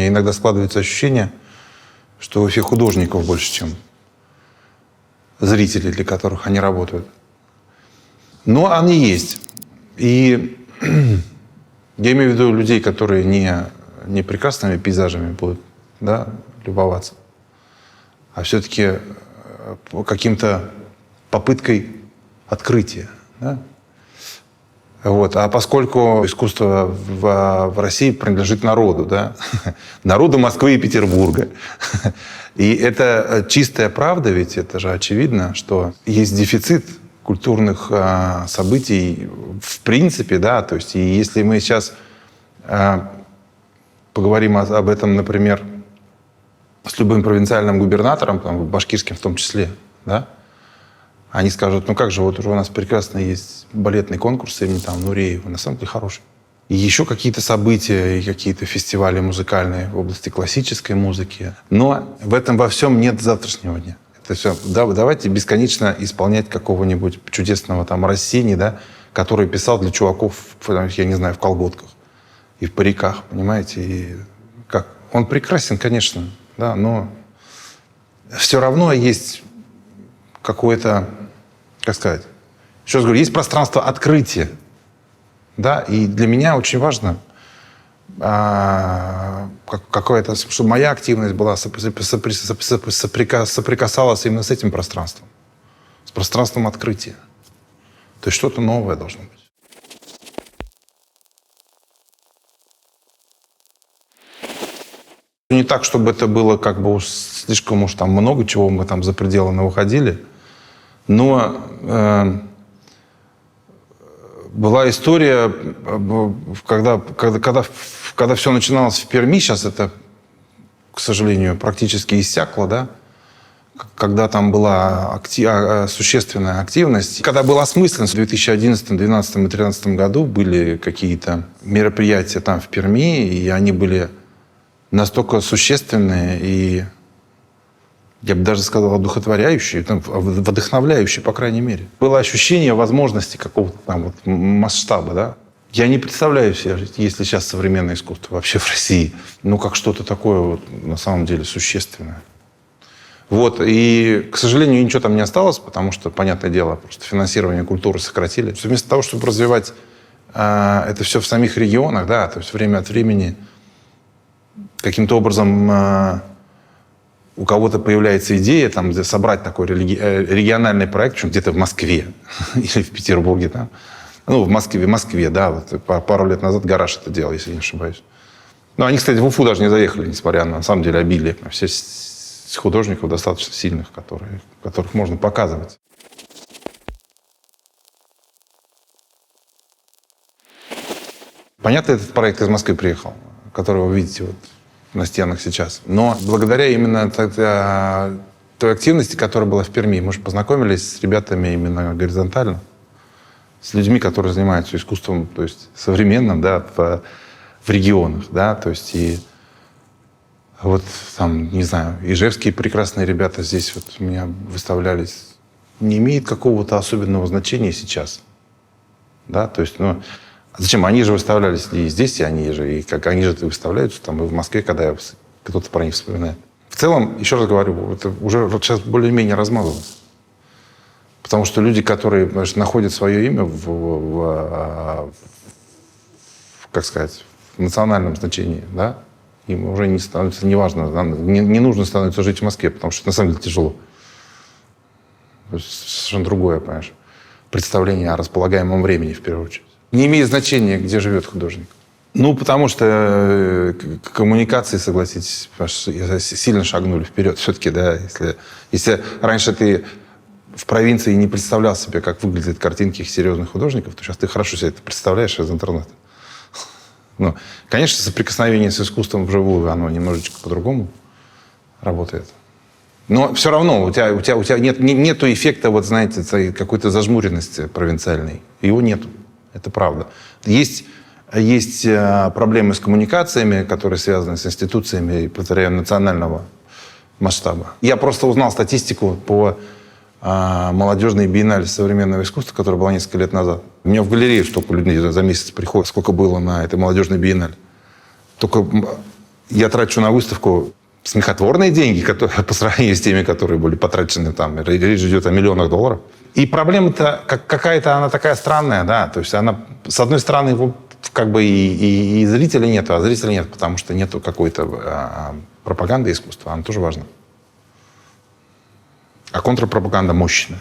меня иногда складывается ощущение, что у всех художников больше, чем зрителей, для которых они работают. Но они есть. И я имею в виду людей, которые не прекрасными пейзажами будут, да, любоваться, а все-таки каким-то попыткой открытия. Да? Вот. А поскольку искусство в России принадлежит народу, да? Народу Москвы и Петербурга, и это чистая правда, ведь это же очевидно, что есть дефицит культурных событий в принципе, да, то есть и если мы сейчас поговорим об этом, например, с любым провинциальным губернатором, там, башкирским в том числе, да, они скажут, ну как же, вот уже у нас прекрасно есть балетный конкурс имени там Нуреева, на самом деле хороший. И еще какие-то события, и какие-то фестивали музыкальные в области классической музыки. Но в этом во всем нет завтрашнего дня. Это все. Да, давайте бесконечно исполнять какого-нибудь чудесного там Россини, да, который писал для чуваков, я не знаю, в колготках и в париках, понимаете? И как? Он прекрасен, конечно, да, но все равно есть какое-то, как сказать, еще раз говорю, есть пространство открытия, да, и для меня очень важно какое-то, чтобы моя активность была соприкасалась именно с этим пространством, с пространством открытия. То есть что-то новое должно быть. Не так, чтобы это было как бы уж слишком уж там много чего мы там за пределы выходили, но была история, когда все начиналось в Перми, сейчас это, к сожалению, практически иссякло, да, когда там была существенная активность. Когда был осмыслен в 2011, 2012 и 2013 году были какие-то мероприятия там в Перми, и они были настолько существенные и, я бы даже сказал, одухотворяющие, вдохновляющие, по крайней мере. Было ощущение возможности какого-то там вот масштаба, да. Я не представляю себе, если сейчас современное искусство вообще в России, ну, как что-то такое вот на самом деле существенное. Вот, и, к сожалению, ничего там не осталось, потому что, понятное дело, просто финансирование культуры сократили. Вместо того, чтобы развивать это все в самих регионах, да, то есть время от времени каким-то образом у кого-то появляется идея там, собрать такой региональный проект, причем где-то в Москве или в Петербурге. Там. Ну, в Москве, да. Вот, пару лет назад «Гараж» это делал, если не ошибаюсь. Ну, они, кстати, в Уфу даже не заехали, несмотря на самом деле, обилие. Все художников достаточно сильных, которых можно показывать. Понятно, этот проект из Москвы приехал, который вы видите вот на стенах сейчас. Но благодаря именно той активности, которая была в Перми, мы же познакомились с ребятами именно горизонтально, с людьми, которые занимаются искусством, то есть современным, да, в регионах, да, то есть и вот там, не знаю, ижевские прекрасные ребята здесь вот у меня выставлялись, не имеет какого-то особенного значения сейчас, да, то есть, ну, зачем? Они же выставлялись и здесь, и они же выставляются там и в Москве, когда кто-то про них вспоминает. В целом, еще раз говорю, это уже вот сейчас более-менее размазалось. Потому что люди, которые, значит, находят свое имя как сказать, в национальном значении, да, им уже не становится, неважно, не нужно становится жить в Москве, потому что на самом деле тяжело. То есть совершенно другое, понимаешь, представление о располагаемом времени, в первую очередь. Не имеет значения, где живет художник. Ну, потому что коммуникации, согласитесь, сильно шагнули вперед. Все-таки, да, если раньше ты в провинции не представлял себе, как выглядят картинки серьезных художников, то сейчас ты хорошо себе это представляешь из интернета. Ну, конечно, соприкосновение с искусством вживую, оно немножечко по-другому работает. Но все равно у тебя нету эффекта, вот знаете, какой-то зажмуренности провинциальной. Его нету. Это правда. Есть проблемы с коммуникациями, которые связаны с институциями, повторяю, национального масштаба. Я просто узнал статистику по молодежной биеннале современного искусства, которая была несколько лет назад. У меня в галерее столько людей за месяц приходит, сколько было на этой молодежной биеннале. Только Я трачу на выставку смехотворные деньги, которые, по сравнению с теми, которые были потрачены там. Речь идет о миллионах долларов. И проблема-то какая-то, она такая странная, да. То есть она, с одной стороны, как бы и зрителя нет, а зрителя нет, потому что нету какой-то пропаганды искусства. Она тоже важна. А контрпропаганда мощная.